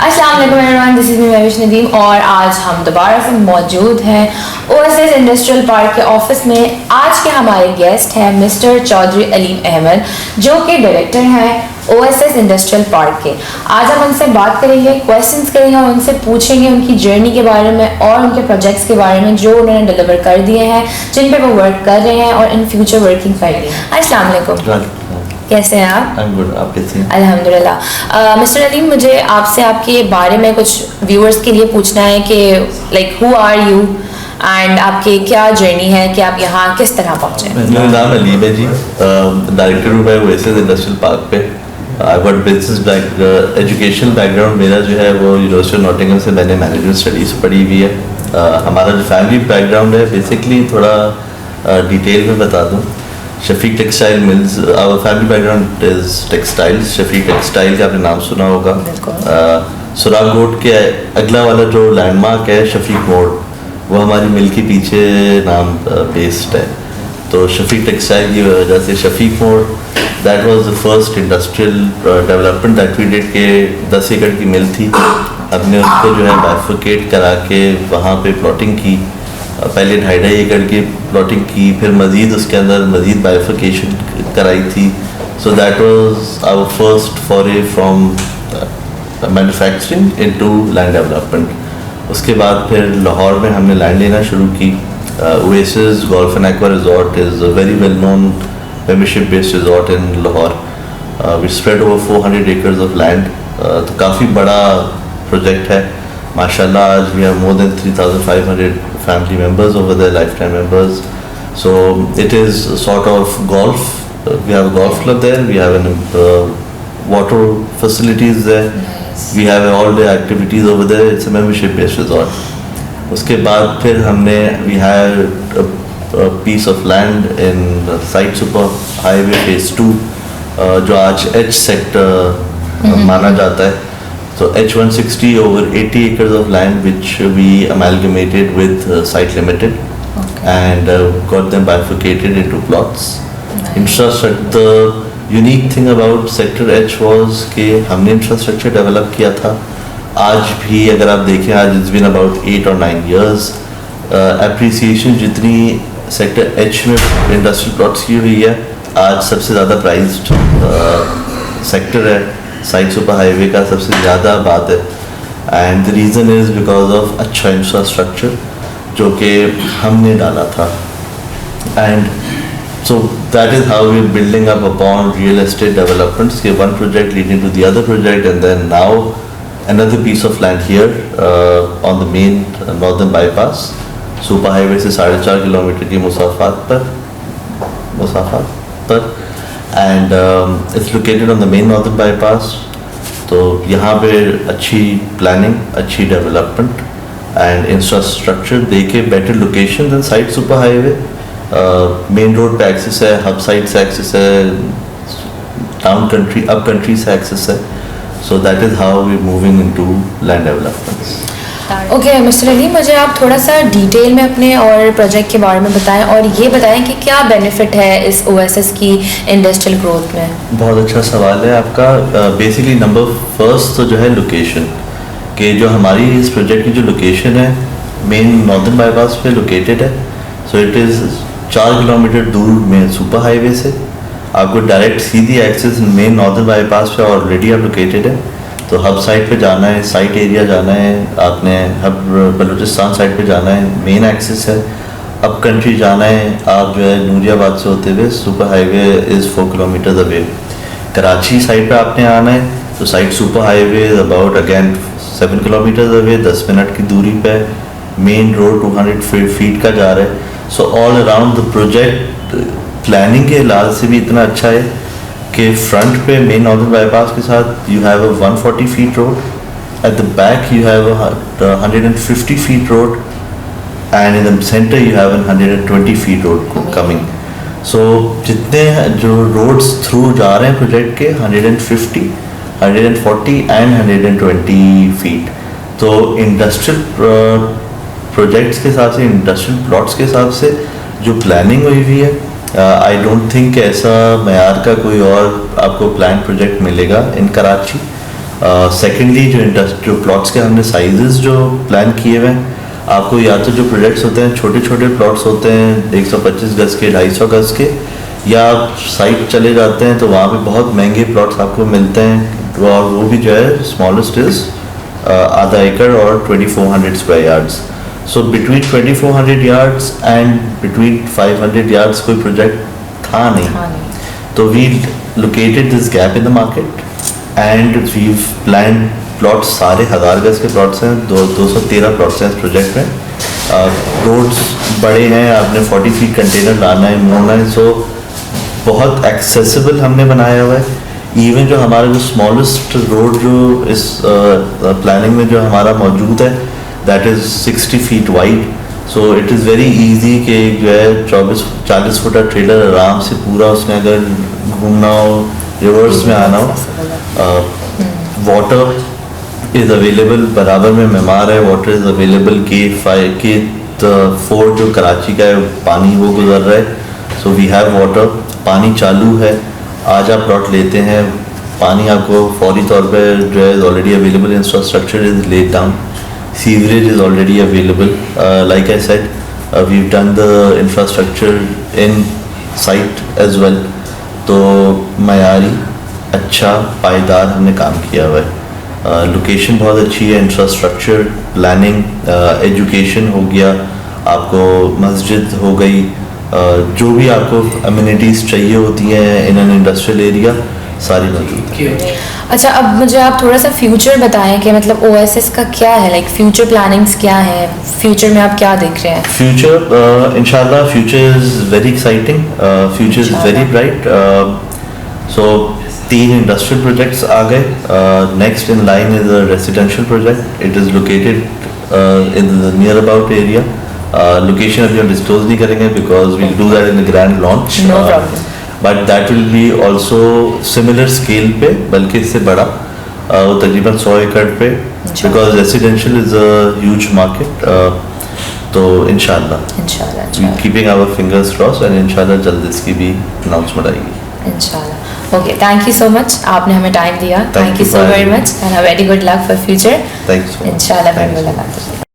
अस्सलाम वालेकुम everyone, this is me Mahwish Nadeem और आज हम दोबारा से मौजूद हैं ओएसएस इंडस्ट्रियल पार्क के ऑफिस में। आज के हमारे गेस्ट हैं मिस्टर चौधरी अलीम अहमद, जो कि डायरेक्टर हैं ओएसएस इंडस्ट्रियल पार्क के। आज हम उनसे बात करेंगे, क्वेश्चंस करेंगे और उनसे पूछेंगे उनकी जर्नी के बारे में और उनके प्रोजेक्ट्स के बारे में जो उन्होंने डिलीवर कर दिए हैं, जिन पर वो वर्क कर रहे हैं और इन फ्यूचर वर्किंग कर रहे हैं। अस्सलाम वालेकुम, कैसे हैं आप? आप कैसे हैं? अल्हम्दुलिल्लाह। मिस्टर अलीम, मुझे आपसे आपके बारे में कुछ व्यूअर्स के लिए पूछना है कि like who are you and आपकी क्या जर्नी है कि आप यहाँ किस तरह पहुँचे? मेरा नाम अलीम है जी, डायरेक्टर हूँ मैं ओएसएस इंडस्ट्रियल पार्क पे। I got business educational background मेरा जो है वो यूनिवर्सिटी ऑफ नॉटिंघम से मैंने मैनेजमेंट स्टडीज़ पढ़ी हुई है। हमारा जो फैमिली बैकग्राउंड है बेसिकली थोड़ा डिटेल में बता दूँ। Shafiq textile mills, our family background is textiles. Shafiq textile का आपने नाम सुना होगा। सुराग रोड के अगला वाला जो लैंडमार्क है शफीक मोड़, वो हमारी मिल के पीछे नाम बेस्ड है। तो शफीक टेक्सटाइल की वजह से Shafiq Mor, that was the first industrial development that we did के 10 एकड़ की मिल थी। हमने उसको जो है बाइफरकेट करा के वहाँ पे प्लॉटिंग की। पहले 2.5 एकड़ की प्लॉटिंग की, फिर मज़ीद उसके अंदर मज़ीद बाइफिकेशन कराई थी। So that was our first foray from manufacturing into land development. उसके बाद फिर लाहौर में हमने लैंड लेना शुरू की। Oasis golf and aqua resort is a very well known membership based resort in Lahore. We spread over 400 acres of land. तो काफ़ी बड़ा प्रोजेक्ट है माशाल्लाह। आज we have more than 3,500 family members over there, lifetime members. So it is sort of golf. We have a golf club there. We have an water facilities there. Nice. We have all the activities over there. It's a membership based resort. उसके बाद फिर हमने we had a piece of land in site super highway phase 2 जो आज H sector माना जाता है। So H160 over 80 acres of land which we amalgamated with Site Limited. Okay. And got them bifurcated into plots. Nice. Infrastructure, the unique thing about Sector H was कि हमने infrastructure develop किया था। आज भी अगर आप देखें, आज it's been about 8 or 9 years. Appreciation जितनी Sector H में industrial plots की हुई है, आज सबसे ज़्यादा prized sector है। साइड सुपर हाईवे का सबसे ज़्यादा बात है। And the reason is because of अच्छा इंफ्रास्ट्रक्चर जो कि हमने डाला था। And so that is how we building up upon real estate developments के one project leading to the other project and then now another piece of land here on the main northern bypass. Super highway से 4.5 kilometer की मुसाफात पर and it's located on the main northern bypass. तो यहाँ पे अच्छी planning, अच्छी development and infrastructure देके better location than side super highway. Main road पे एक्सेस है, हब साइड से एक्सेस है, टाउन कंट्री अप कंट्री से एक्सेस है। So that is how we moving into land developments. Okay mister Ali, मुझे आप थोड़ा सा डिटेल में अपने और प्रोजेक्ट के बारे में बताएं और ये बताएं कि क्या बेनिफिट है इस ओएसएस की इंडस्ट्रियल ग्रोथ में। बहुत अच्छा सवाल है आपका। बेसिकली नंबर फर्स्ट तो जो है लोकेशन कि जो हमारी इस प्रोजेक्ट की जो लोकेशन है मेन नॉर्दर्न बाईपास पे लोकेटेड है। सो इट इज़ 4 किलोमीटर दूर में सुपर हाईवे से आपको डायरेक्ट सीधी एक्सेस मेन नॉर्दर्न बाईपास पे ऑलरेडी आप लोकेटेड है। तो हब साइड पे जाना है, साइट एरिया जाना है, आपने हब बलूचिस्तान साइड पे जाना है, मेन एक्सेस है। अप कंट्री जाना है, आप जो है नूरियाबाद से होते हुए super highway is 4 kilometre away. Karachi side पे आपने आना है तो side super highway is about again 7 kilometre away, 10 minute की दूरी पे। मेन रोड 200 फीट का जा रहा है। So all around the project planning के लिहाज से भी इतना अच्छा है कि फ्रंट पे मेन नॉर्दर्न बाईपास के साथ you have a 140 feet road, at the back you have a 150 feet road and in the centre you have 120 feet road coming. So जितने जो रोड्स थ्रू जा रहे हैं प्रोजेक्ट के 150, 140 एंड 120 फीट। तो industrial projects के हिसाब से, इंडस्ट्रियल प्लॉट्स के हिसाब से जो प्लानिंग हुई हुई है, आई डोंट थिंक ऐसा मयार का कोई और आपको प्लान प्रोजेक्ट मिलेगा इन कराची। सेकेंडली जो प्लॉट्स के हमने साइजेस जो प्लान किए हुए हैं, आपको या तो जो प्रोजेक्ट्स होते हैं छोटे छोटे प्लॉट्स होते हैं 125 गज के 250 गज के, या आप साइट चले जाते हैं तो वहाँ पे बहुत महंगे प्लॉट्स आपको मिलते हैं, और वो भी जो है स्मॉलेस्ट इज़ आधा एकड़ और 2400 square yards. So between 2400 yards and between 500 yards कोई प्रोजेक्ट था नहीं. तो we located this gap in the market and we plan plots, सारे 1000 गज के प्लॉट्स हैं, 213 प्लॉट्स हैं इस प्रोजेक्ट में. रोड्स बड़े हैं, आपने 40 फीट कंटेनर लाना है, मोड़ना है, सो बहुत एक्सेसिबल हमने बनाया हुआ है. इवन जो हमारा जो स्मॉलेस्ट रोड जो इस प्लानिंग में जो हमारा मौजूद है, that is 60 feet wide. So it is very easy कि जो है 40 फुट का ट्रेलर आराम से पूरा उसमें अगर घूमना हो, रिवर्स में आना हो. वाटर इज़ अवेलेबल, बराबर में मेमार है, वाटर इज़ अवेलेबल. के 4 जो कराची का है पानी वो गुजर रहा है. सो वी हैव वाटर, पानी चालू है. आज आप प्लॉट लेते हैं, पानी आपको फौरी तौर पर जो है already available. Infrastructure is laid down, sewerage is already available. Like I said, we've done the infrastructure in site as well. तो मयारी अच्छा पायदार हमने काम किया हुआ है. लोकेशन बहुत अच्छी है, इंफ्रास्ट्रक्चर, प्लानिंग, एजुकेशन हो गया, आपको मस्जिद हो गई, जो भी आपको अम्यूनिटीज़ चाहिए होती हैं इन एन इंडस्ट्रियल एरिया, सारी मौजूद है. अच्छा, अब मुझे आप थोड़ा सा फ्यूचर बताएं कि मतलब ओएसएस का क्या है, लाइक फ्यूचर प्लानिंग्स क्या है, फ्यूचर में आप क्या देख रहे हैं? फ्यूचर इंशाल्लाह future is very exciting, future is very bright. So 3 industrial projects आ गए. Next in line is a residential project. It is located in the near about area. Location अभी हम डिस्क्लोज नहीं करेंगे because we do that in the grand launch. No problem. But that will be also similar scale पे, बल्कि इससे बड़ा, वो तकरीबन 100 एकड़ पे, because residential is a huge market. तो इंशाल्लाह keeping our fingers cross and इंशाल्लाह जल्द इसकी भी अनाउंसमेंट आएगी इंशाल्लाह. Okay, thank you so much, आपने हमें टाइम दिया. Thank thank you you so for very having much and very good luck for future. Thank you. इंशाल्लाह फिर मुलाकात होगी.